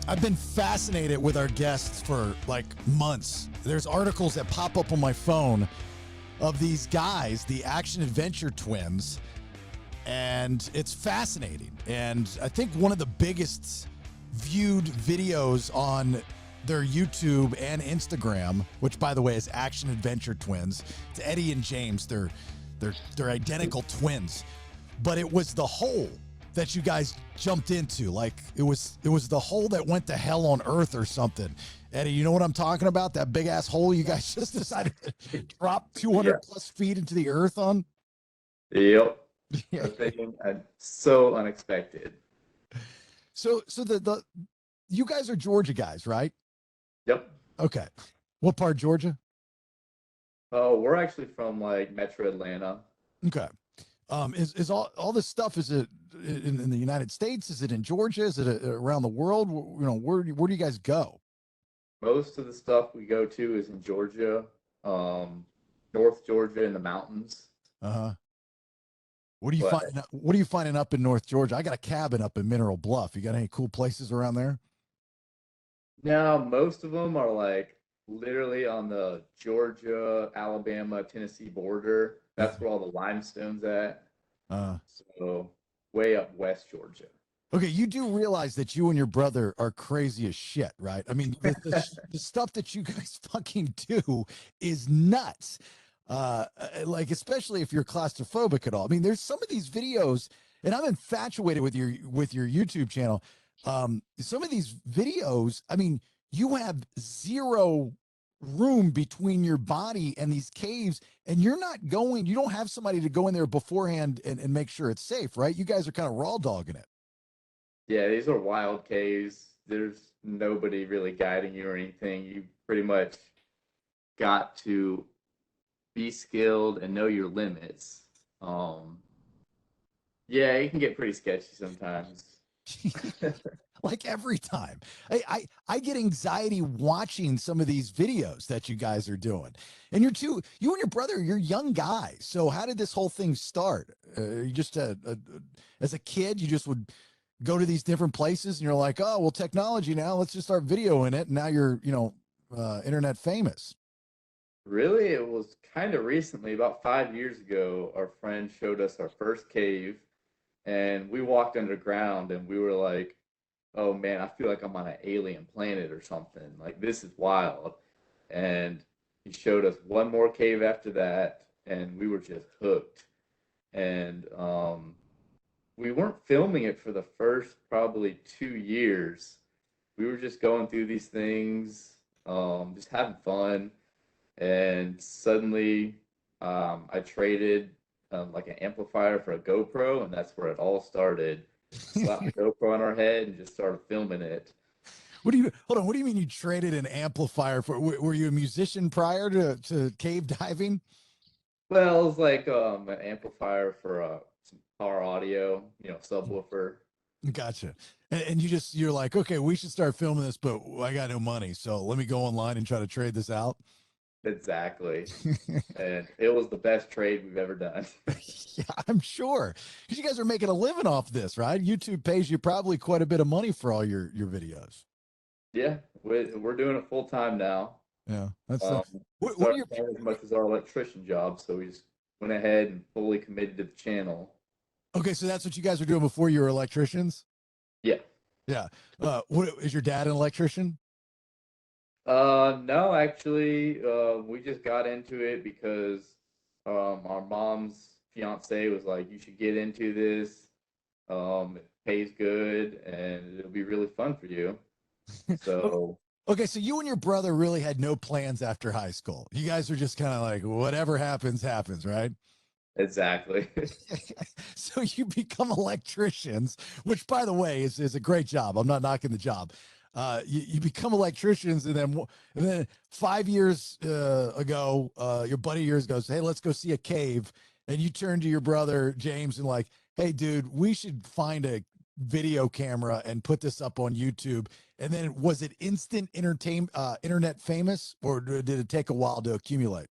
I've been fascinated with our guests for like months. There's articles that pop up on my phone of these guys, the action adventure twins, and it's fascinating. And I think one of the biggest viewed videos on their YouTube and Instagram, which by the way is Action Adventure Twins. It's Eddie and James. They're identical twins. But it was the hole that you guys jumped into. Like it was the hole that went to hell on earth or something. Eddie, you know what I'm talking about? That big ass hole you guys just decided to drop 200 plus feet into the earth on? Yep. So unexpected. So the you guys are Georgia guys, right? Yep. Okay. What part of Georgia? Oh, we're actually from like Metro Atlanta. Okay. Is all this stuff, is it in the United States? Is it in Georgia? Is it around the world? You know, where do you guys go? Most of the stuff we go to is in Georgia, North Georgia in the mountains. Uh-huh. What are you finding up in North Georgia? I got a cabin up in Mineral Bluff. You got any cool places around there? Now, most of them are like literally on the Georgia, Alabama, Tennessee border. That's where all the limestone's at. So way up West Georgia. Okay, you do realize that you and your brother are crazy as shit, right? I mean, the stuff that you guys fucking do is nuts. Like especially if you're claustrophobic at all. I mean, there's some of these videos, and I'm infatuated with your YouTube channel. Some of these videos, I mean, you have zero room between your body and these caves, and you don't have somebody to go in there beforehand and make sure it's safe, right? You guys are kind of raw dogging it. Yeah, these are wild caves. There's nobody really guiding you or anything. You pretty much got to be skilled and know your limits. Yeah, it can get pretty sketchy sometimes. Like every time. I get anxiety watching some of these videos that you guys are doing. And you and your brother, you're young guys. So how did this whole thing start? You just as a kid, you just would go to these different places and you're like, oh, well, technology now, let's just start videoing it. And now you're, internet famous. Really, it was kind of recently, about 5 years ago, our friend showed us our first cave, and we walked underground, and we were like, "Oh man, I feel like I'm on an alien planet or something. Like this is wild." And he showed us one more cave after that, and we were just hooked. And we weren't filming it for the first probably 2 years. We were just going through these things, just having fun, and suddenly I traded like an amplifier for a GoPro, and that's where it all started. Slapped the GoPro on our head and just started filming it. Hold on, what do you mean you traded an amplifier for? Were you a musician prior to cave diving? Well, it was like an amplifier for some car audio, subwoofer. Gotcha. And you're like, okay, we should start filming this, but I got no money, so let me go online and try to trade this out. Exactly. And it was the best trade we've ever done. Yeah, I'm sure. Because you guys are making a living off this, right? YouTube pays you probably quite a bit of money for all your videos. Yeah, we're doing it full time now. Yeah, what are your as much as our electrician job, so we just went ahead and fully committed to the channel. Okay, so that's what you guys were doing before you were electricians? Yeah. Yeah. What is your dad an electrician? No, actually, we just got into it because our mom's fiance was like, "You should get into this. It pays good, and it'll be really fun for you." So. Okay, so you and your brother really had no plans after high school. You guys were just kind of like, whatever happens, happens, right? Exactly. So you become electricians, which, by the way, is a great job. I'm not knocking the job. You become electricians, and then 5 years ago, your buddy of yours goes, "Hey, let's go see a cave," and you turn to your brother James and like, "Hey, dude, we should find a video camera and put this up on YouTube." And then was it instant internet famous, or did it take a while to accumulate?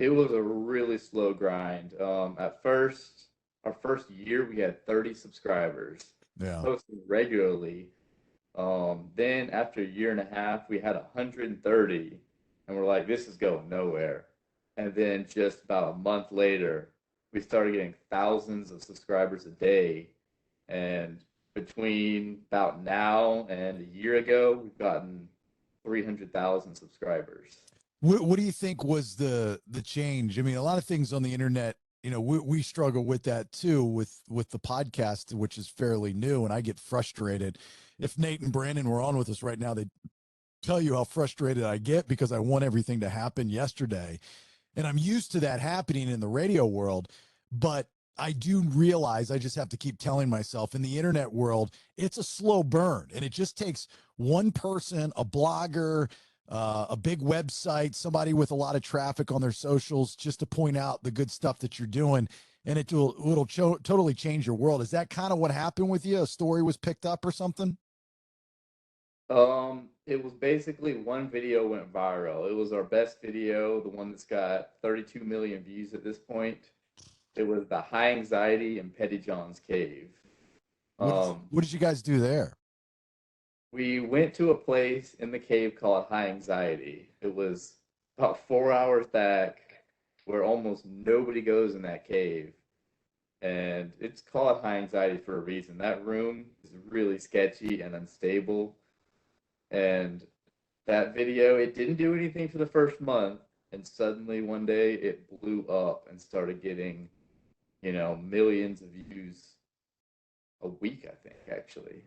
It was a really slow grind. At first, our first year, we had 30 subscribers, Yeah. posting regularly. Then after a year and a half, we had 130, and we're like, this is going nowhere. And then just about a month later, we started getting thousands of subscribers a day. And between about now and a year ago, we've gotten 300,000 subscribers. What do you think was the change? I mean, a lot of things on the internet, we struggle with that too, with the podcast, which is fairly new, and I get frustrated. If Nate and Brandon were on with us right now, they'd tell you how frustrated I get because I want everything to happen yesterday. And I'm used to that happening in the radio world, but I do realize I just have to keep telling myself in the internet world, it's a slow burn and it just takes one person, a blogger, a big website, somebody with a lot of traffic on their socials just to point out the good stuff that you're doing. And it'll totally change your world. Is that kind of what happened with you? A story was picked up or something? It was basically one video went viral. It was our best video, the one that's got 32 million views at this point. It was the high anxiety in Petty John's cave. What did you guys do there? We went to a place in the cave called High Anxiety. It was about 4 hours back where almost nobody goes in that cave. And it's called High Anxiety for a reason. That room is really sketchy and unstable. And that video, it didn't do anything for the first month. And suddenly one day it blew up and started getting, millions of views a week, I think, actually.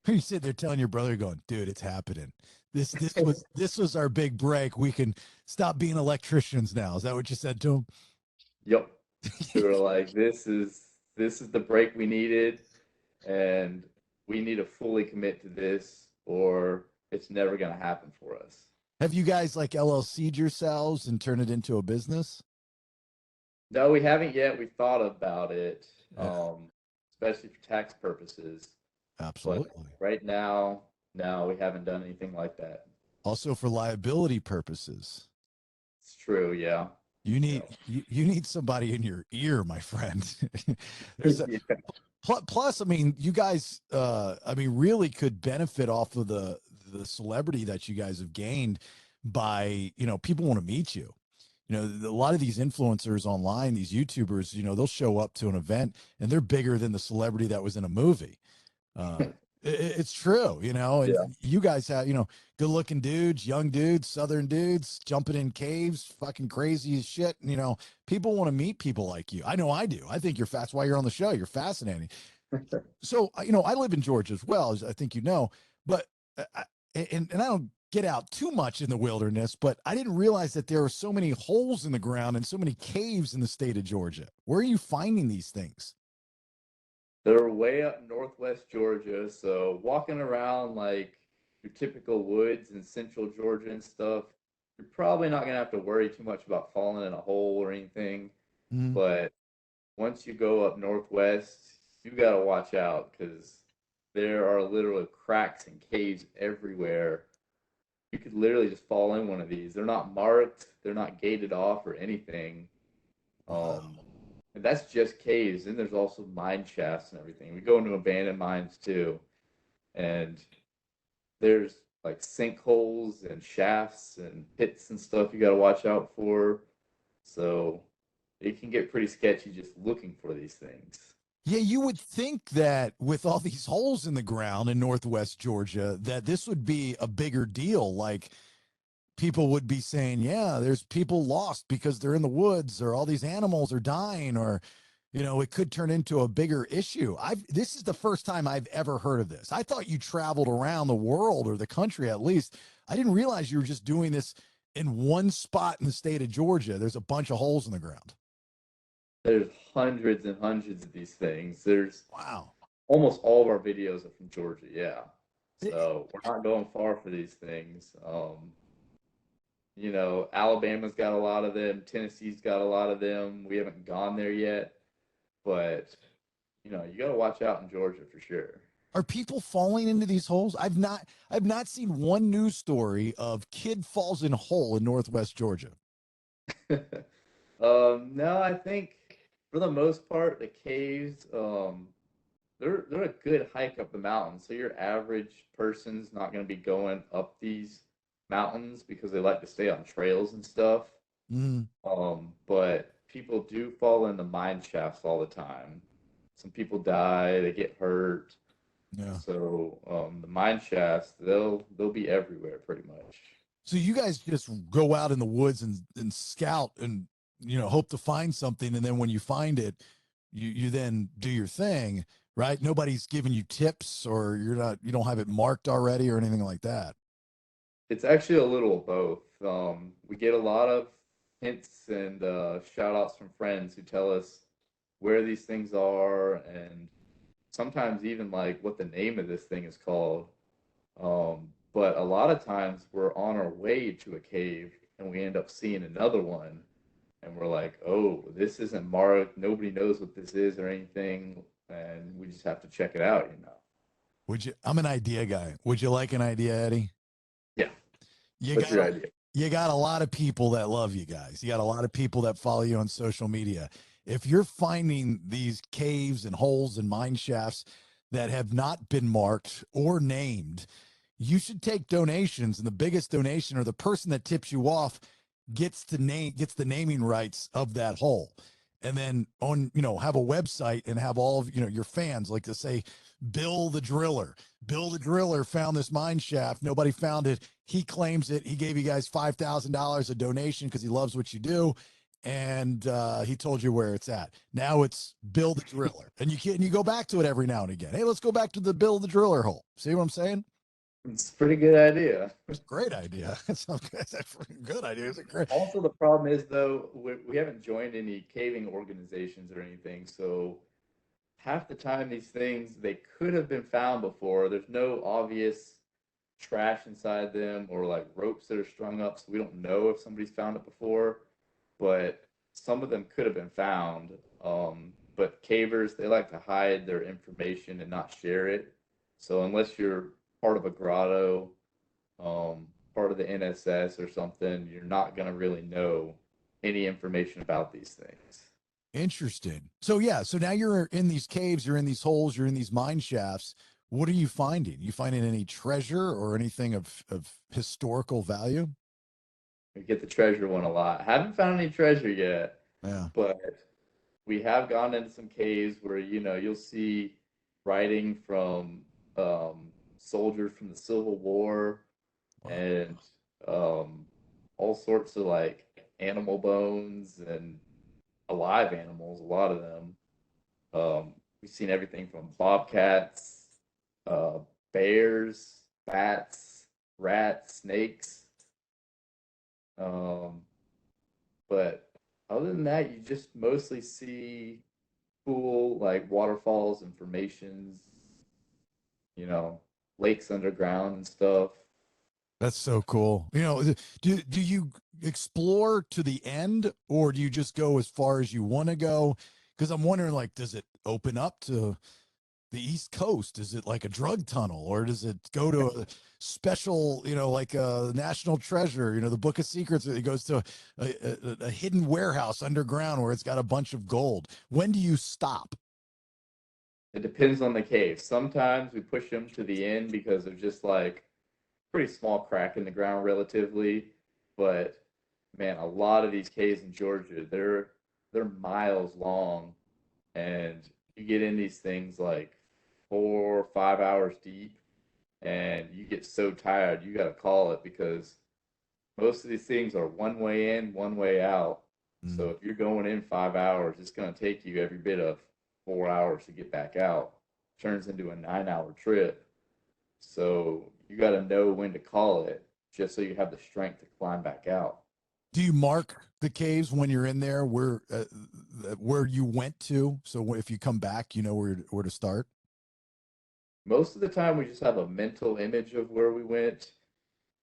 You sit there telling your brother, going, "Dude, it's happening. This was our big break. We can stop being electricians now." Is that what you said to him? Yep. We were like, this is the break we needed, and we need to fully commit to this, or it's never gonna happen for us. Have you guys like LLC'd yourselves and turn it into a business? No, we haven't yet. We thought about it, Yeah, especially for tax purposes. But absolutely. right now, no, we haven't done anything like that. Also for liability purposes. It's true, yeah. You need Yeah. you need somebody in your ear, my friend. There's a Yeah. plus, I mean, you guys I mean really could benefit off of the celebrity that you guys have gained by, people want to meet you. A lot of these influencers online, these YouTubers, they'll show up to an event and they're bigger than the celebrity that was in a movie. Uh, it's true, and Yeah. you guys have, good looking dudes, young dudes, Southern dudes jumping in caves, fucking crazy as shit. People want to meet people like you. I know I do. I think you're fast. Why you're on the show. You're fascinating. So, I live in Georgia as well, as I think but, and I don't get out too much in the wilderness, but I didn't realize that there are so many holes in the ground and so many caves in the state of Georgia. Where are you finding these things? They're way up northwest Georgia, so walking around like your typical woods in central Georgia and stuff, you're probably not gonna have to worry too much about falling in a hole or anything. Mm. But once you go up northwest, you gotta watch out because there are literally cracks and caves everywhere. You could literally just fall in one of these. They're not marked, they're not gated off or anything. Wow. And that's just caves. Then there's also mine shafts and everything. We go into abandoned mines too, and there's like sinkholes and shafts and pits and stuff you got to watch out for. So it can get pretty sketchy just looking for these things. Yeah, you would think that with all these holes in the ground in Northwest Georgia, that this would be a bigger deal. Like people would be saying, yeah, there's people lost because they're in the woods or all these animals are dying or, it could turn into a bigger issue. This is the first time I've ever heard of this. I thought you traveled around the world or the country at least. I didn't realize you were just doing this in one spot in the state of Georgia. There's a bunch of holes in the ground. There's hundreds and hundreds of these things. There's Wow. almost all of our videos are from Georgia. Yeah. So we're not going far for these things. Alabama's got a lot of them. Tennessee's got a lot of them. We haven't gone there yet, but you got to watch out in Georgia for sure. Are people falling into these holes? I've not seen one news story of kid falls in hole in Northwest Georgia. No, I think for the most part, the caves, they're a good hike up the mountain. So your average person's not going to be going up these mountains because they like to stay on trails and stuff. Mm, But people do fall in the mine shafts all the time. Some people die, they get hurt. yeah. So the mine shafts, they'll be everywhere pretty much. So you guys just go out in the woods and scout and hope to find something, and then when you find it, you then do your thing, right? Nobody's giving you tips, or you don't have it marked already or anything like that. It's actually a little of both. We get a lot of hints and shout outs from friends who tell us where these things are and sometimes even like what the name of this thing is called. But a lot of times we're on our way to a cave and we end up seeing another one and we're like, oh, this isn't marked. Nobody knows what this is or anything. And we just have to check it out, you know? Would you? I'm an idea guy. Would you like an idea, Eddie? Yeah. You What's got your a, idea? you got a lot of people that love you guys. You got a lot of people that follow you on social media. If you're finding these caves and holes and mine shafts that have not been marked or named, you should take donations. And the biggest donation, or the person that tips you off, gets the naming rights of that hole. And then have a website and have all of your fans, like, to say, Bill the Driller. Bill the Driller found this mine shaft. Nobody found it. He claims it. He gave you guys $5,000 a donation because he loves what you do, and he told you where it's at. Now it's Bill the Driller, and you go back to it every now and again. Hey, let's go back to the Bill the Driller hole. See what I'm saying? It's a pretty good idea. It's a great idea. It's a good idea. It's a great. Also, the problem is though we haven't joined any caving organizations or anything, so half the time these things they could have been found before. There's no obvious trash inside them or like ropes that are strung up, so we don't know if somebody's found it before. But some of them could have been found. But cavers, they like to hide their information and not share it. So unless you're part of a grotto, part of the NSS or something, you're not going to really know any information about these things. Interesting. So yeah, so now you're in these caves, you're in these holes, you're in these mine shafts. What are you finding? You finding any treasure or anything of historical value? We get the treasure one a lot. Haven't found any treasure yet, Yeah. but we have gone into some caves where you'll see writing from soldiers from the Civil War Wow. and all sorts of like animal bones and alive animals. A lot of them. We've seen everything from bobcats, uh, bears, bats, rats, snakes. Um, but other than that, you just mostly see cool like waterfalls and formations, you know, lakes underground and stuff. That's so cool. Do you explore to the end, or do you just go as far as you want to go? Because I'm wondering, like, does it open up to the East Coast? Is it like a drug tunnel, or does it go to a special, like a national treasure, the Book of Secrets? It goes to a hidden warehouse underground where it's got a bunch of gold. When do you stop? It depends on the cave. Sometimes we push them to the end because of just like pretty small crack in the ground relatively. But man, a lot of these caves in Georgia, they're miles long, and you get in these things like 4 or 5 hours deep, and you get so tired you got to call it because most of these things are one way in, one way out. So Mm. if you're going in 5 hours, it's going to take you every bit of 4 hours to get back out. Turns into a 9 hour trip. So you got to know when to call it just so you have the strength to climb back out. Do you mark the caves when you're in there where you went to? So if you come back, you know where to start. Most of the time, we just have a mental image of where we went.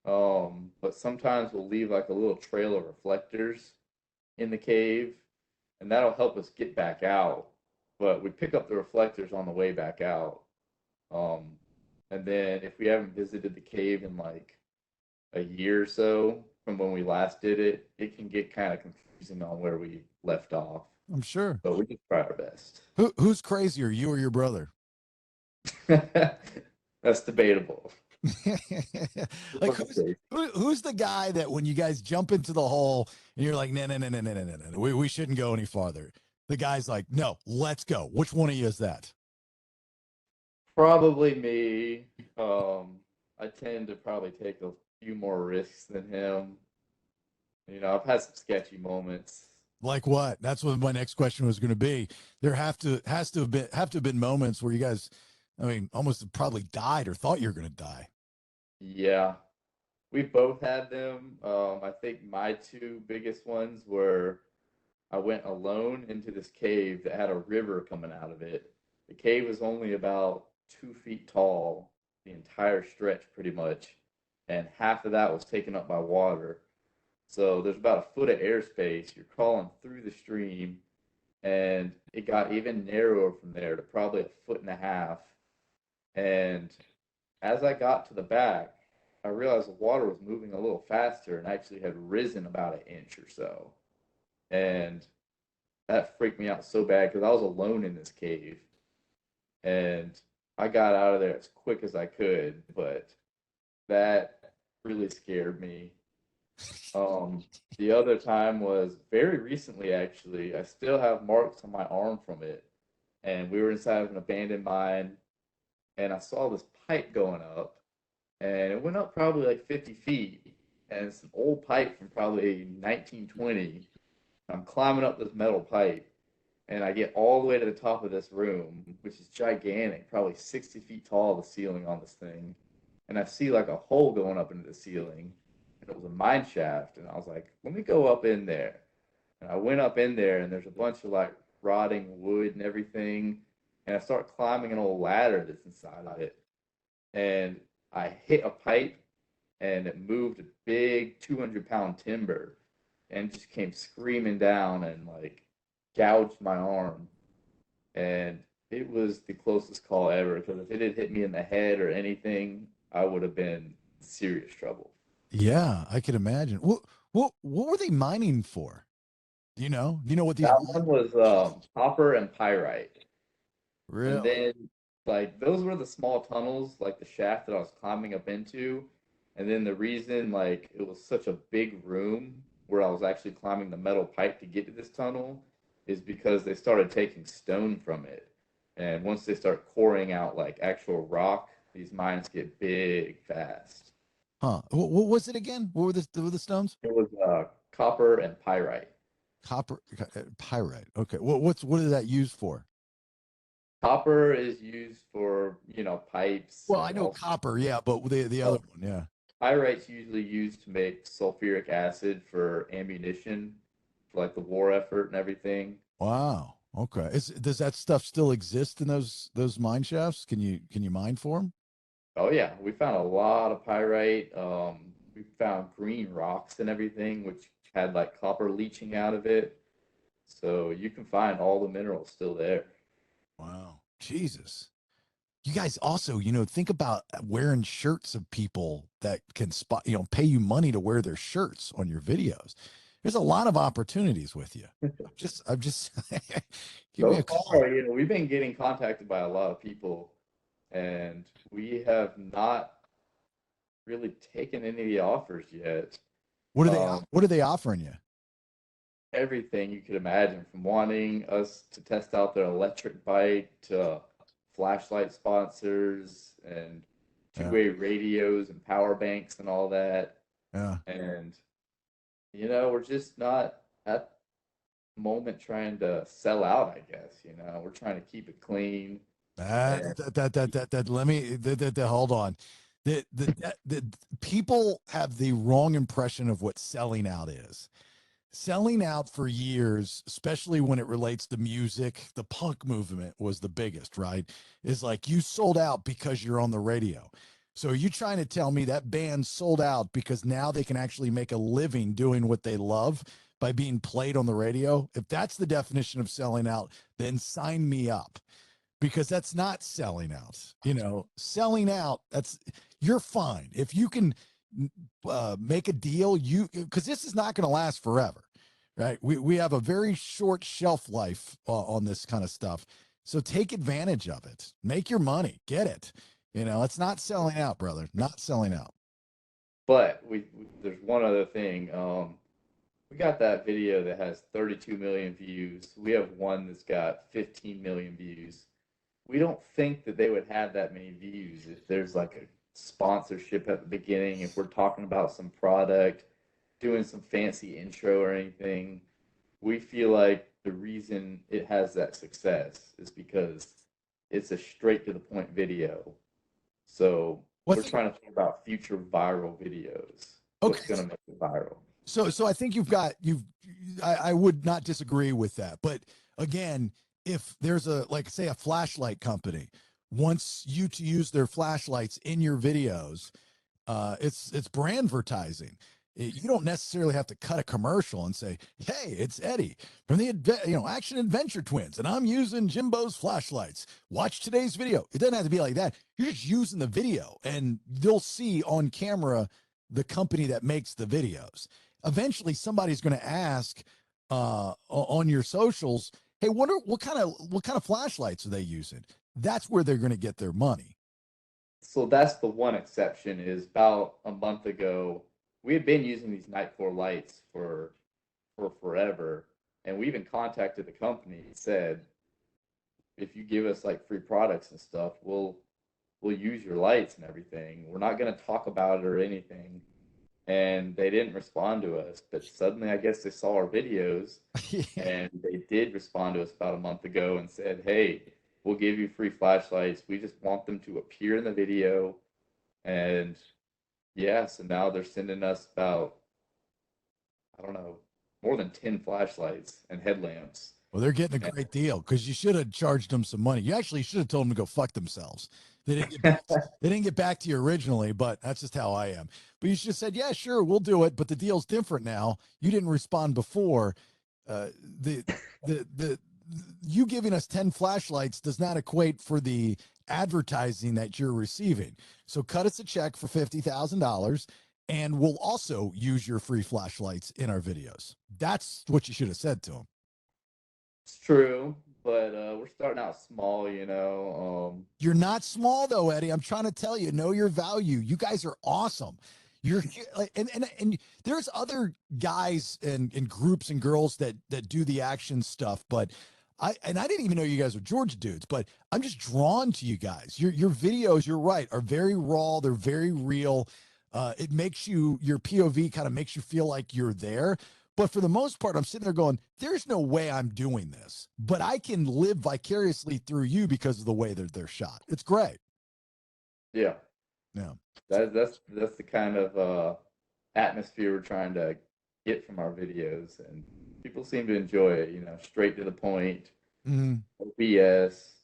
But sometimes we'll leave like a little trail of reflectors in the cave, and that'll help us get back out. But we pick up the reflectors on the way back out. Um, and then if we haven't visited the cave in like a year or so from when we last did it, it can get kind of confusing on where we left off. I'm sure. But we just try our best. Who's crazier, you or your brother? That's debatable. Like who's the guy that when you guys jump into the hole and you're like, no, no, no, no, no, no, no, no, we shouldn't go any farther. The guy's like, no, let's go. Which one of you is that? Probably me. I tend to probably take a few more risks than him. I've had some sketchy moments. Like what? That's what my next question was going to be. There has to have been moments where you guys, I mean, almost probably died or thought you were going to die. Yeah, we both had them. I think my two biggest ones were I went alone into this cave that had a river coming out of it. The cave was only about 2 feet tall, the entire stretch pretty much, and half of that was taken up by water. So there's about a foot of airspace. You're crawling through the stream, and it got even narrower from there to probably a foot and a half. And as I got to the back, I realized the water was moving a little faster and actually had risen about an inch or so. And that freaked me out so bad because I was alone in this cave. And I got out of there as quick as I could, but that really scared me. The other time was very recently, actually. I still have marks on my arm from it. And we were inside of an abandoned mine, and I saw this pipe going up, and it went up probably like 50 feet. And it's an old pipe from probably 1920. I'm climbing up this metal pipe, and I get all the way to the top of this room, which is gigantic, probably 60 feet tall, the ceiling on this thing. And I see like a hole going up into the ceiling, and it was a mine shaft. And I was like, let me go up in there. And I went up in there, and there's a bunch of like rotting wood and everything. And I start climbing an old ladder that's inside of it. And I hit a pipe, and it moved a big 200-pound timber and just came screaming down and like gouged my arm. And it was the closest call ever because if it had hit me in the head or anything, I would have been in serious trouble. Yeah, I could imagine. What were they mining for? Do you know? Do you know what these That one was copper and pyrite. And really? then, like, those were the small tunnels, like the shaft that I was climbing up into. And then the reason, like, it was such a big room where I was actually climbing the metal pipe to get to this tunnel is because they started taking stone from it. And once they start coring out, like, actual rock, these mines get big fast. Huh? What was it again? What were the stones? It was copper and pyrite. Copper, pyrite. Okay. What is that used for? Copper is used for, pipes Well, I and know also copper, yeah, but the other one, yeah. pyrite's usually used to make sulfuric acid for ammunition, for like the war effort and everything. Wow. Okay. Does that stuff still exist in those mine shafts? Can you mine for them? Oh yeah, we found a lot of pyrite. We found green rocks and everything, which had like copper leaching out of it. So you can find all the minerals still there. Wow. Jesus. You guys also, think about wearing shirts of people that can pay you money to wear their shirts on your videos. There's a lot of opportunities with you. I'm just give me So a call. far, we've been getting contacted by a lot of people, and we have not really taken any of the offers yet. Um, What are they offering you? Everything you could imagine, from wanting us to test out their electric bike to flashlight sponsors and Yeah. two-way radios and power banks and all that. Yeah. And we're just not at the moment trying to sell out, I guess. We're trying to keep it clean. And Let me hold on. The people have the wrong impression of what selling out is. Selling out for years, especially when it relates to music, the punk movement was the biggest, right? Is like you sold out because you're on the radio. So are you trying to tell me that band sold out because now they can actually make a living doing what they love by being played on the radio? If that's the definition of selling out, then sign me up because that's not selling out. Selling out, you're fine. If you can make a deal, because this is not going to last forever, right? We have a very short shelf life on this kind of stuff. So take advantage of it. Make your money. Get it. You know, it's not selling out, brother. Not selling out. But there's one other thing. We got that video that has 32 million views. We have one that's got 15 million views. We don't think that they would have that many views if there's like a sponsorship at the beginning, if we're talking about some product, doing some fancy intro or anything. We feel like the reason it has that success is because it's a straight to the point video. So we're What's trying to think about future viral videos. What's okay? going to make it viral? So I think I would not disagree with that. But again, if there's a, like, say, a flashlight company wants you to use their flashlights in your videos, it's brand advertising. You don't necessarily have to cut a commercial and say, "Hey, it's Eddie from the Action Adventure Twins, and I'm using Jimbo's flashlights. Watch today's video." It doesn't have to be like that. You're just using the video, and they'll see on camera the company that makes the videos. Eventually, somebody's going to ask on your socials, "Hey, what kind of flashlights are they using?" That's where they're going to get their money. So that's the one exception. Is about a month ago, we had been using these Nightcore lights for forever, and we even contacted the company and said, if you give us like free products and stuff, we'll use your lights and everything. We're not going to talk about it or anything. And they didn't respond to us, but suddenly I guess they saw our videos Yeah. and they did respond to us about a month ago and said, "Hey, we'll give you free flashlights. We just want them to appear in the video." And yeah, so now they're sending us about, I don't know, more than 10 flashlights and headlamps. Well, they're getting a And great deal because you should have charged them some money. You actually should have told them to go fuck themselves. They didn't get back. They didn't get back to you originally, but that's just how I am. But you should have said, "Yeah, sure, we'll do it." But the deal's different now. You didn't respond before. Uh, the the you giving us 10 flashlights does not equate for the advertising that you're receiving. So cut us a check for $50,000, and we'll also use your free flashlights in our videos. That's what you should have said to them. it's true, but we're starting out small, you know. You're not small though, Eddie. I'm trying to tell you, know your value. You guys are awesome. You're like, and there's other guys and groups and girls that do the action stuff, but I didn't even know you guys were Georgia dudes, but I'm just drawn to you guys. Your videos, you're right, are very raw. They're very real. It makes your POV kind of makes you feel like you're there. But for the most part, I'm sitting there going, there's no way I'm doing this, but I can live vicariously through you because of the way that they're shot. It's great. Yeah, Yeah. that's the kind of atmosphere we're trying to get from our videos, and people seem to enjoy it. You know, straight to the point, Mhm. no BS.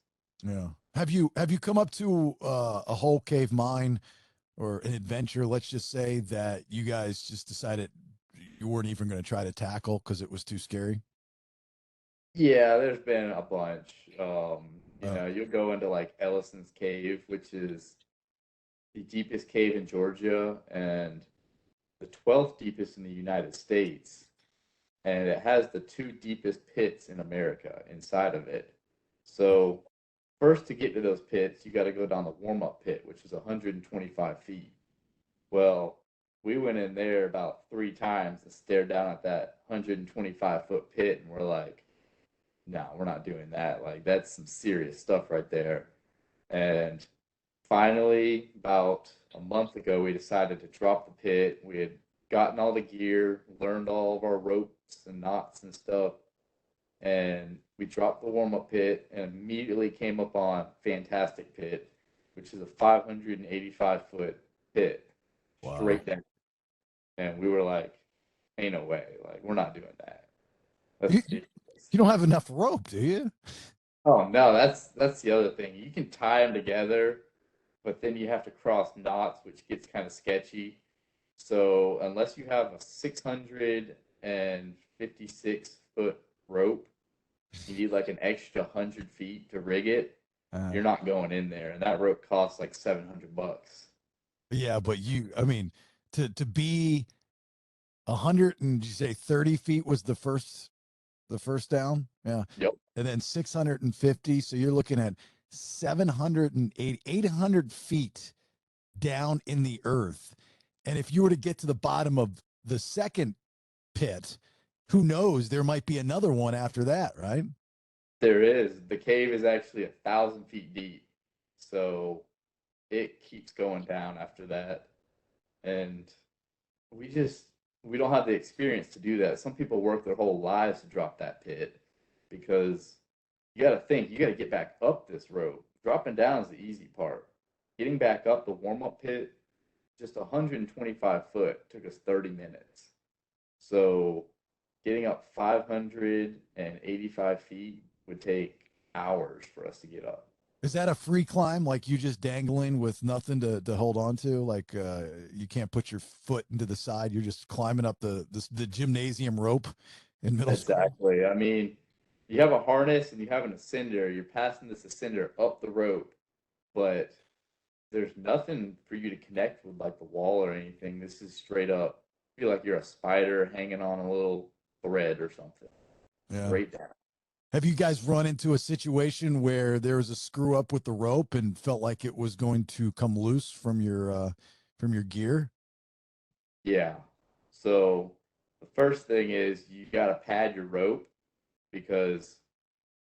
Yeah. Have you come up to a whole cave mine or an adventure, let's just say, that you guys just decided you weren't even going to try to tackle because it was too scary? Yeah, there's been a bunch. You Uh, know, you'll go into like Ellison's Cave, which is the deepest cave in Georgia and the 12th deepest in the United States. And it has the two deepest pits in America inside of it. So, first to get to those pits, you got to go down the warm up pit, which is 125 feet. Well, we went in there about 3 times and stared down at that 125-foot pit, and we're like, no, we're not doing that. Like, that's some serious stuff right there. And finally, about a month ago, we decided to drop the pit. We had gotten all the gear, learned all of our ropes and knots and stuff, and we dropped the warm up pit and immediately came up on Fantastic Pit, which is a 585-foot pit wow. straight down. And we were like, ain't no way. Like, we're not doing that. That's You, ridiculous. you don't have enough rope, do you? Oh no, that's the other thing. You can tie them together, but then you have to cross knots, which gets kind of sketchy. So unless you have a 656-foot rope, you need like an extra 100 feet to rig it. Uh, You're not going in there, and that rope costs like $700. yeah, but I mean, to be 100 and you say 30 feet was the first down. Yeah. Yep. and then 650. So you're looking at 780, 800 feet down in the earth. And if you were to get to the bottom of the second pit, who knows? There might be another one after that, right? There is. The cave is actually 1,000 feet deep. So it keeps going down after that. And we just we don't have the experience to do that. Some people work their whole lives to drop that pit because you got to think, you got to get back up this rope. Dropping down is the easy part. Getting back up the warm up pit, just 125 foot, took us 30 minutes. So getting up 585 feet would take hours for us to get up. Is that a free climb? Like you just dangling with nothing to hold on to? Like you can't put your foot into the side. You're just climbing up the gymnasium rope in middle school. Exactly. I mean, you have a harness and you have an ascender. You're passing this ascender up the rope, but there's nothing for you to connect with like the wall or anything. This is straight up. I feel like you're a spider hanging on a little thread or something. Yeah. Straight down. Have you guys run into a situation where there was a screw up with the rope and felt like it was going to come loose from your gear? Yeah. So the first thing is you got to pad your rope because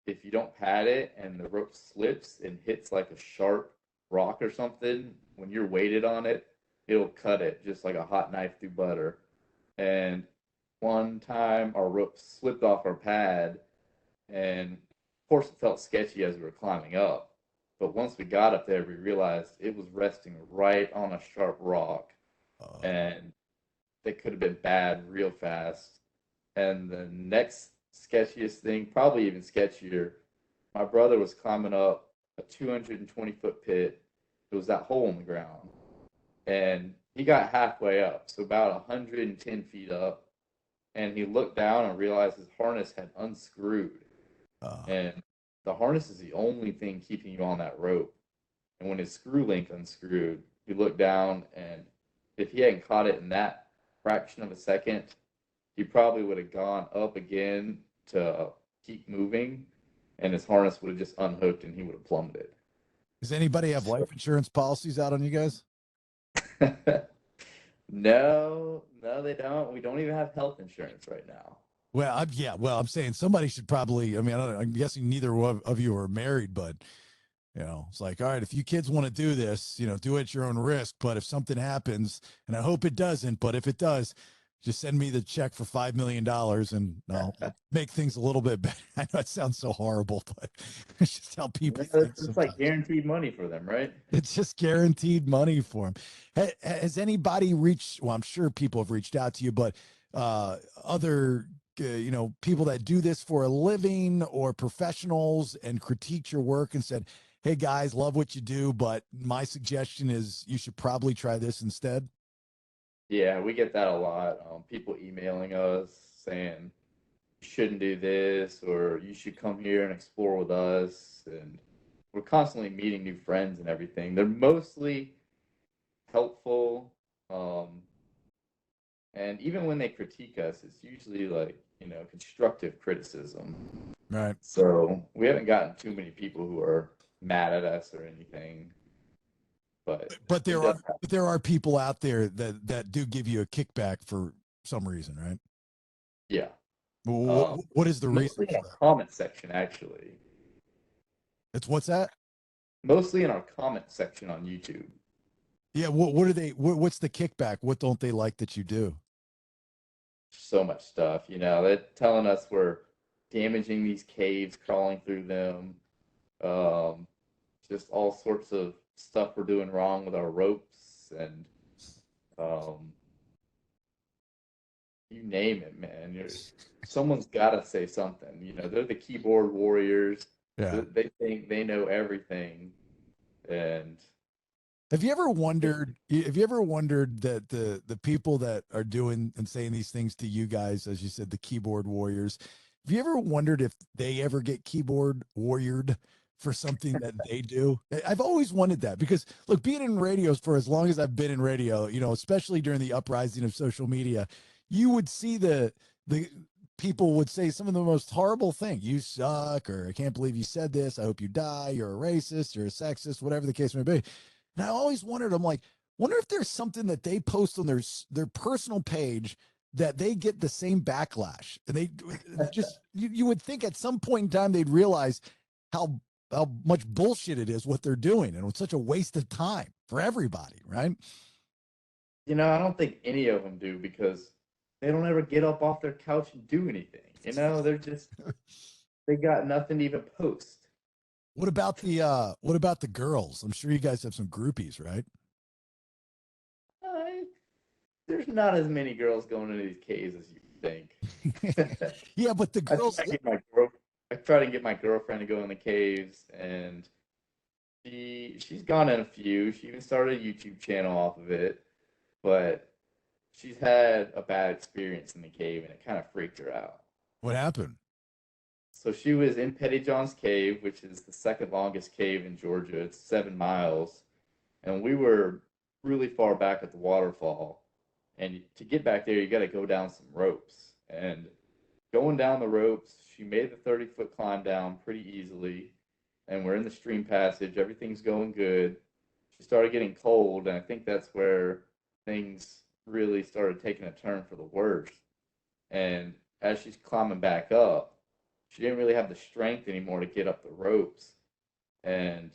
if you don't pad it and the rope slips and hits like a sharp rock or something, when you're weighted on it, it'll cut it just like a hot knife through butter. And one time our rope slipped off our pad, and of course it felt sketchy as we were climbing up. But once we got up there, we realized it was resting right on a sharp rock, and it could have been bad real fast. And the next sketchiest thing, probably even sketchier, my brother was climbing up a 220-foot pit. It was that hole in the ground. And he got halfway up, so about 110 feet up. And he looked down and realized his harness had unscrewed. And the harness is the only thing keeping you on that rope. And when his screw link unscrewed, he looked down, and if he hadn't caught it in that fraction of a second, he probably would have gone up again to keep moving, and his harness would have just unhooked and he would have plummeted. Does anybody have life insurance policies out on you guys? No, they don't. We don't even have health insurance right now. Well, I'm saying somebody should probably. I mean, I'm guessing neither of you are married, but it's like, all right, if you kids want to do this, do it at your own risk. But if something happens, and I hope it doesn't, but if it does, just send me the check for $5 million and I'll make things a little bit better. I know it sounds so horrible, but it's just how people think. It's like guaranteed money for them, right? It's just guaranteed money for them. Has anybody reached, well, I'm sure people have reached out to you, but other, people that do this for a living or professionals and critique your work and said, hey guys, love what you do, but my suggestion is you should probably try this instead? Yeah, we get that a lot. People emailing us saying you shouldn't do this or you should come here and explore with us. And we're constantly meeting new friends and everything. They're mostly helpful. And even when they critique us, it's usually like, constructive criticism. Right. So we haven't gotten too many people who are mad at us or anything. But there are people out there that do give you a kickback for some reason, right? Yeah. What is the reason? Mostly in our comment section, actually. It's what's that? Mostly in our comment section on YouTube. Yeah. What are they? What's the kickback? What don't they like that you do? So much stuff, they're telling us we're damaging these caves, crawling through them. Just all sorts of stuff we're doing wrong with our ropes and you name it, man. Someone's got to say something. They're the keyboard warriors. Yeah. They think they know everything. And have you ever wondered that the people that are doing and saying these things to you guys, as you said, the keyboard warriors, have you ever wondered if they ever get keyboard warriored for something that they do? I've always wondered that because look, being in radio for as long as I've been in radio, especially during the uprising of social media, you would see the people would say some of the most horrible things. You suck, or I can't believe you said this. I hope you die. You're a racist. You're a sexist. Whatever the case may be. And I always wondered. I'm like, wonder if there's something that they post on their personal page that they get the same backlash. And they just you would think at some point in time they'd realize how much bullshit it is what they're doing, and it's such a waste of time for everybody, right? I don't think any of them do because they don't ever get up off their couch and do anything. They got nothing to even post. What about the girls? I'm sure you guys have some groupies, right? Uh, there's not as many girls going into these caves as you think. Yeah, but the girls. I try to get my girlfriend to go in the caves, and she's gone in a few. She even started a YouTube channel off of it, but she's had a bad experience in the cave, and it kind of freaked her out. What happened? So she was in Pettyjohn's Cave, which is the second longest cave in Georgia. It's 7 miles, and we were really far back at the waterfall. And to get back there, you got to go down some ropes. And going down the ropes, she made the 30-foot climb down pretty easily. And we're in the stream passage. Everything's going good. She started getting cold, and I think that's where things really started taking a turn for the worse. And as she's climbing back up, she didn't really have the strength anymore to get up the ropes. And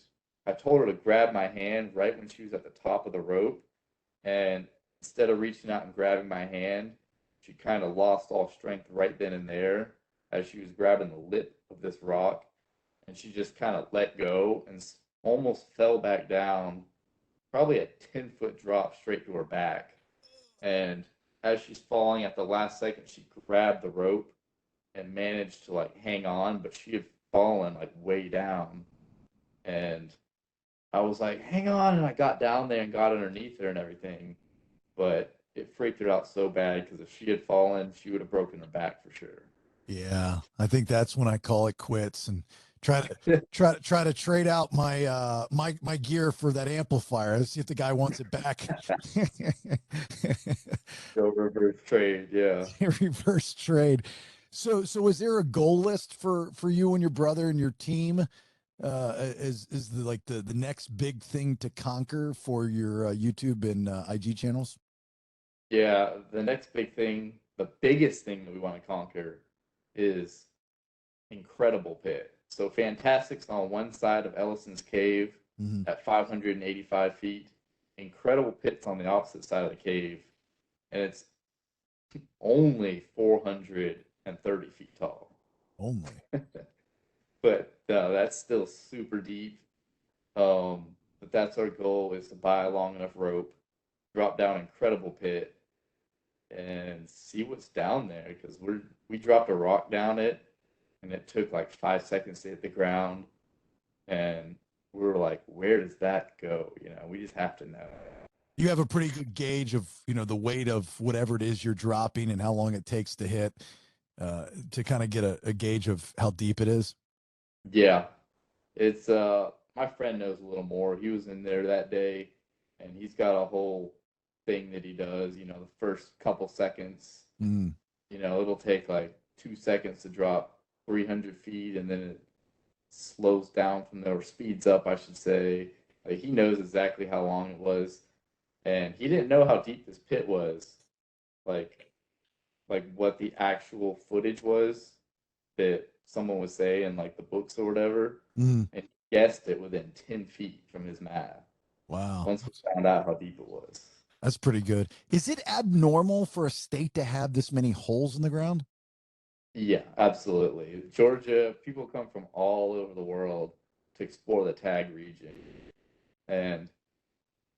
I told her to grab my hand right when she was at the top of the rope. And instead of reaching out and grabbing my hand, she kind of lost all strength right then and there as she was grabbing the lip of this rock. And she just kind of let go and almost fell back down, probably a 10-foot drop straight to her back. And as she's falling at the last second, she grabbed the rope and managed to like hang on, but she had fallen like way down. And I was like, hang on. And I got down there and got underneath her and everything. But it freaked her out so bad because if she had fallen, she would have broken her back for sure. Yeah, I think that's when I call it quits and try to trade out my gear for that amplifier. Let's see if the guy wants it back. Go reverse trade, yeah. Reverse trade. So is there a goal list for you and your brother and your team? Is the next big thing to conquer for your YouTube and IG channels? Yeah, the next big thing, the biggest thing that we want to conquer is Incredible Pit. So Fantastic's on one side of Ellison's Cave at 585 feet. Incredible Pit's on the opposite side of the cave, and it's only 430 feet tall. Only. But that's still super deep. But that's our goal, is to buy a long enough rope, drop down Incredible Pit, and see what's down there. Because we dropped a rock down it, and it took like 5 seconds to hit the ground, and we were like, where does that go? We just have to know. You have a pretty good gauge of the weight of whatever it is you're dropping and how long it takes to hit, to kind of get a gauge of how deep it is. Yeah, it's my friend knows a little more. He was in there that day, and he's got a whole thing that he does. The first couple seconds, it'll take like 2 seconds to drop 300 feet, and then it slows down from there, or speeds up, I should say. Like, he knows exactly how long it was, and he didn't know how deep this pit was, like what the actual footage was that someone would say in like the books or whatever, and he guessed it within 10 feet from his math. Wow! Once we found out how deep it was. That's pretty good. Is it abnormal for a state to have this many holes in the ground? Yeah, absolutely. Georgia, people come from all over the world to explore the Tag region. And,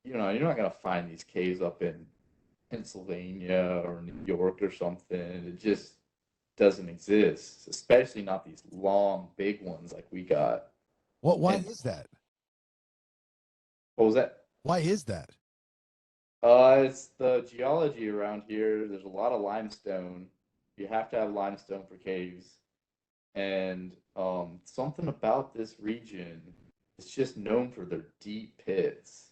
you're not going to find these caves up in Pennsylvania or New York or something. It just doesn't exist, especially not these long, big ones like we got. Why is that? What was that? Why is that? It's the geology around here. There's a lot of limestone. You have to have limestone for caves. And something about this region is just known for their deep pits.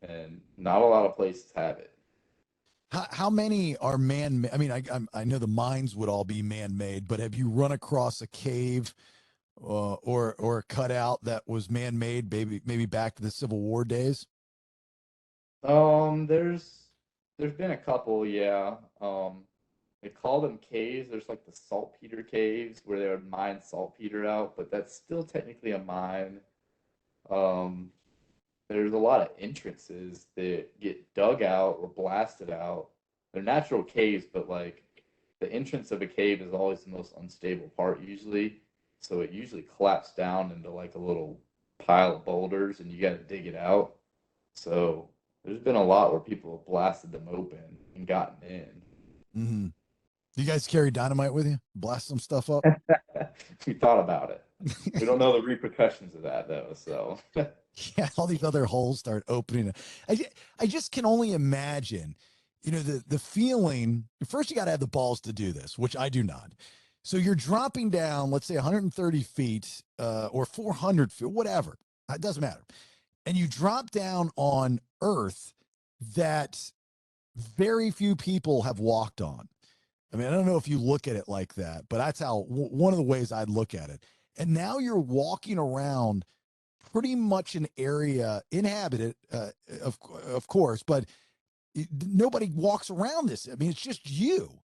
And not a lot of places have it. How many are man? I mean, I know the mines would all be man-made, but have you run across a cave or a cutout that was man-made, maybe back to the Civil War days? There's been a couple, yeah. They call them caves. There's like the saltpeter caves where they would mine saltpeter out, but that's still technically a mine. Um, there's a lot of entrances that get dug out or blasted out. They're natural caves, but like the entrance of a cave is always the most unstable part usually. So it usually collapses down into like a little pile of boulders and you got to dig it out. So there's been a lot where people have blasted them open and gotten in. Hmm. You guys carry dynamite with you? Blast some stuff up? We thought about it. We don't know the repercussions of that though. So Yeah, all these other holes start opening. I just can only imagine, the feeling. First, you got to have the balls to do this, which I do not. So you're dropping down, let's say 130 feet or 400 feet, whatever. It doesn't matter. And you drop down on Earth that very few people have walked on. I mean, I don't know if you look at it like that, but that's how one of the ways I'd look at it. And now you're walking around pretty much an area inhabited, of course, but nobody walks around this. I mean, it's just you,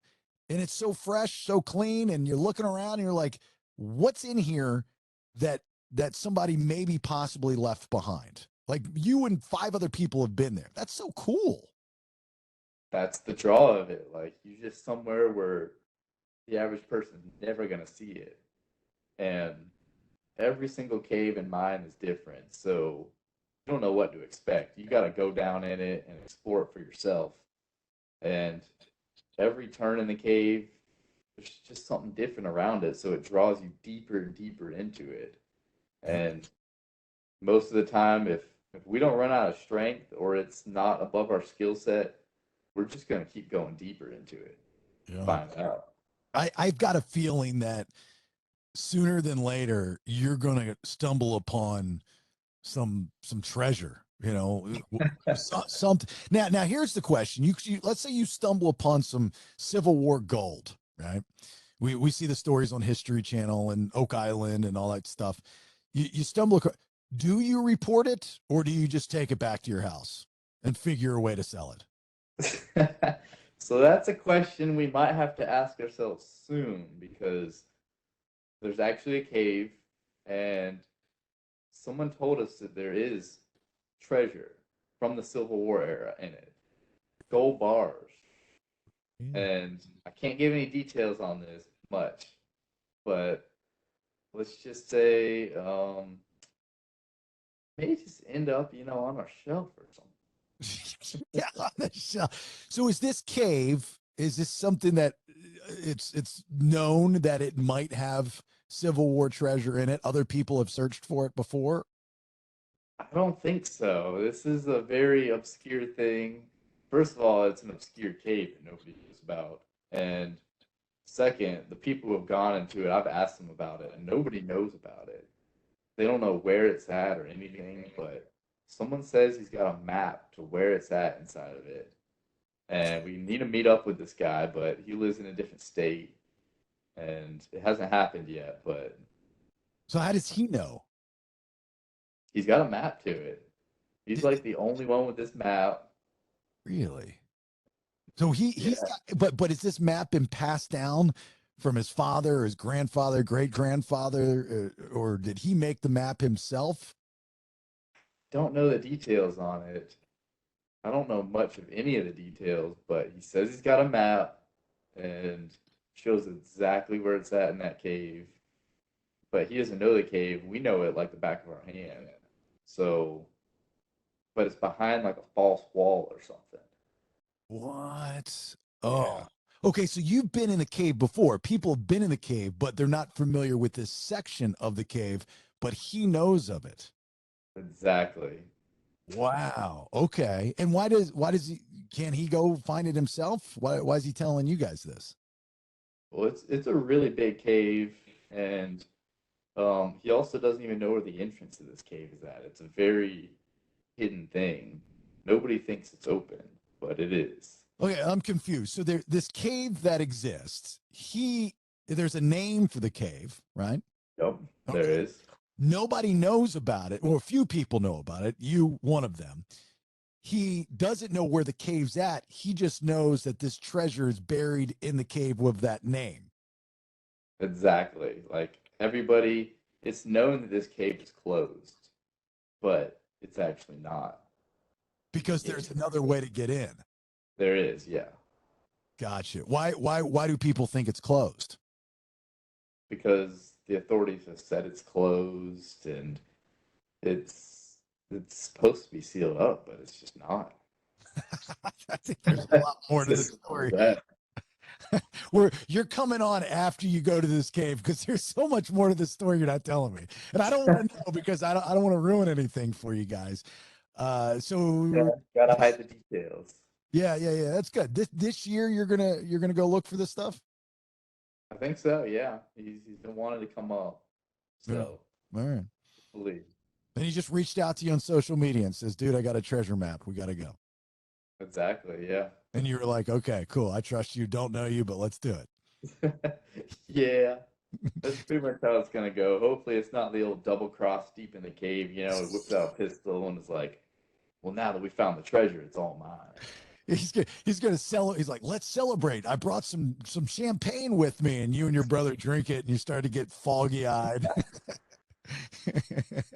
and it's so fresh, so clean, and you're looking around and you're like, what's in here that somebody maybe possibly left behind? Like you and five other people have been there. That's so cool. that's the draw of it. Like you're just somewhere where the average person's never gonna see it. And every single cave and mine is different. So you don't know what to expect. You got to go down in it and explore it for yourself. And every turn in the cave, there's just something different around it. So it draws you deeper and deeper into it. And most of the time, if we don't run out of strength or it's not above our skill set, we're just going to keep going deeper into it. Yeah. Find out. I've got a feeling that sooner than later you're going to stumble upon some treasure, something. Now here's the question. Let's say you stumble upon some Civil War gold, right? We see the stories on History Channel and Oak Island and all that stuff. You stumble across, do you report it or do you just take it back to your house and figure a way to sell it? So that's a question we might have to ask ourselves soon because there's actually a cave and someone told us that there is treasure from the Civil War era in it. Gold bars. Yeah. And I can't give any details on this much, but let's just say may just end up, on our shelf or something. Yeah, on the shelf. So is this cave? Is this something that it's known that it might have Civil War treasure in it? Other people have searched for it before. I don't think so. This is a very obscure thing. First of all, it's an obscure cave that nobody knows about. And second, the people who have gone into it, I've asked them about it, and nobody knows about it. They don't know where it's at or anything, but someone says he's got a map to where it's at inside of it. And we need to meet up with this guy, but he lives in a different state, and it hasn't happened yet, but So how does he know? he's got a map to it. He's like the only one with this map. Really? So he's Yeah, got, but is this map been passed down from his father, his grandfather, great grandfather, or did he make the map himself? don't know the details on it. I don't know much of any of the details, but he says he's got a map and shows exactly where it's at in that cave. But he doesn't know the cave. We know it like the back of our hand. So, but it's behind like a false wall or something. What? Yeah, Oh, okay. So you've been in the cave before. People have been in the cave, but they're not familiar with this section of the cave. But he knows of it. exactly. Wow. Okay. And why does he can't he go find it himself? Why is he telling you guys this? Well, it's a really big cave, and he also doesn't even know where the entrance to this cave is at. It's a very hidden thing. Nobody thinks it's open, but it is. Okay, I'm confused. So this cave that exists, there's a name for the cave, right? Yep, there Okay. is. Nobody knows about it, or a few people know about it. You, one of them. He doesn't know where the cave's at. He just knows that this treasure is buried in the cave with that name Exactly. Like everybody, it's known that this cave is closed, but it's actually not. because It, there's another way to get in. there is, yeah. Gotcha. Why do people think it's closed? Because the authorities have said it's closed and it's supposed to be sealed up, but it's just not. I think there's a lot more It's to the as simple as story. that. Where you're coming on after you go to this cave because there's so much more to the story you're not telling me, and I don't want to know because I don't want to ruin anything for you guys. Yeah, So gotta hide the details. yeah, that's good. This year you're gonna go look for this stuff. I think so, yeah. He's been wanting to come up. Yeah. So, All right. believe. And he just reached out to you on social media and says, "Dude, I got a treasure map. We got to go." Exactly, yeah. And you were like, "Okay, cool. I trust you. Don't know you, but let's do it." Yeah. That's pretty much how it's gonna go. Hopefully, it's not the old double cross deep in the cave. You know, he whips out a pistol and is like, "Well, now that we found the treasure, it's all mine." He's gonna sell it. He's like, "Let's celebrate. I brought some champagne with me," and you and your brother drink it, and you start to get foggy eyed.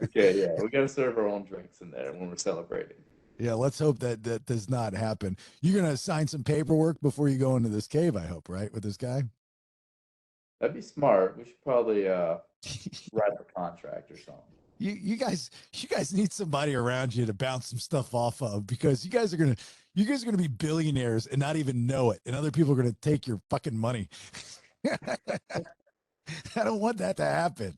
Okay, yeah, we gotta serve our own drinks in there when we're celebrating. Yeah, let's hope that does not happen. You're gonna sign some paperwork before you go into this cave. I hope, right, with this guy. That'd be smart. We should probably write up a contract or something. You guys need somebody around you to bounce some stuff off of because you guys are gonna be billionaires and not even know it, and other people are gonna take your fucking money. I don't want that to happen.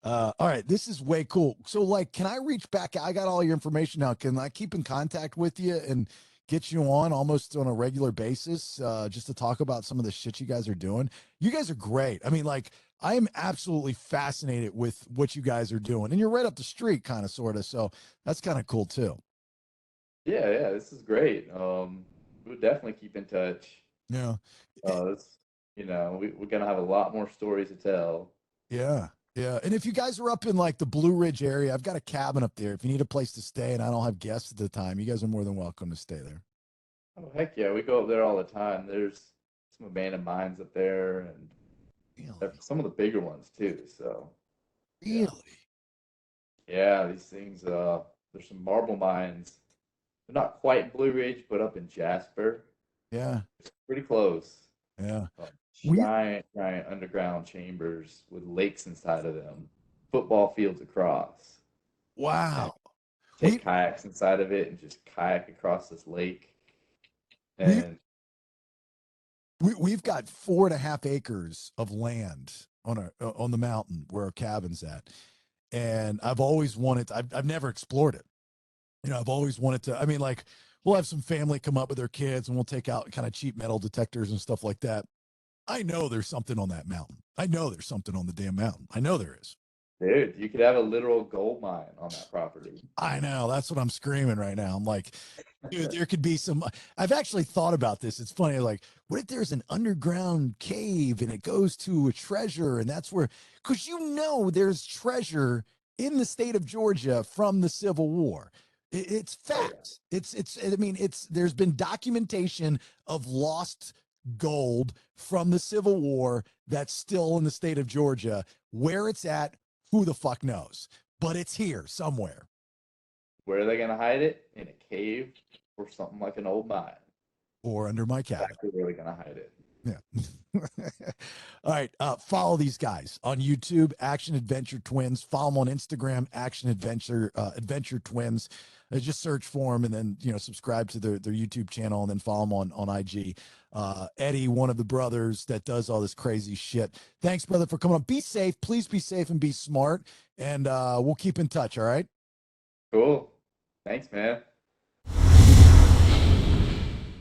All right, this is way cool. So, like, can I reach back? I got all your information now. Can I keep in contact with you and get you on almost on a regular basis, just to talk about some of the shit you guys are doing? You guys are great. I mean, like, I am absolutely fascinated with what you guys are doing, and you're right up the street, kind of, sort of. So that's kind of cool too. Yeah, this is great. We'll definitely keep in touch. Yeah, This, we're gonna have a lot more stories to tell. yeah, yeah. And if you guys are up in like the Blue Ridge area, I've got a cabin up there. If you need a place to stay, and I don't have guests at the time, you guys are more than welcome to stay there. Oh, heck yeah, we go up there all the time. There's some abandoned mines up there, and Really, some of the bigger ones too. So, yeah, really. yeah, these things. There's some marble mines. They're not quite Blue Ridge, but up in Jasper, Yeah, pretty close. yeah. Um, We giant underground chambers with lakes inside of them, football fields across, and Wow. We take kayaks inside of it and just kayak across this lake. we And we've got 4.5 acres of land on the mountain where our cabin's at, and I've always wanted. I've never explored it. I've always wanted to. I mean, like, we'll have some family come up with their kids, and we'll take out kind of cheap metal detectors and stuff like that. I know there's something on that mountain. I know there's something on the damn mountain. I know there is. dude, you could have a literal gold mine on that property. I know. That's what I'm screaming right now. I'm like, dude, there could be some. I've actually thought about this. It's funny. Like, what if there's an underground cave and it goes to a treasure, and that's where, because there's treasure in the state of Georgia from the Civil War. It's Oh yeah. fact. I mean, there's been documentation of lost gold from the Civil War that's still in the state of Georgia. Where it's at, who the fuck knows? But it's here somewhere. Where are they gonna hide it? In a cave or something like an old mine. Or under my cabin. Exactly where they're gonna hide it. Yeah. All right. Follow these guys on YouTube, Action Adventure Twins. Follow them on Instagram, Action Adventure Twins. Just search for them and then subscribe to their YouTube channel and then follow them on IG. Eddie, one of the brothers that does all this crazy shit. Thanks, brother, for coming on. Be safe. Please be safe and be smart. And we'll keep in touch. All right. Cool. Thanks, man.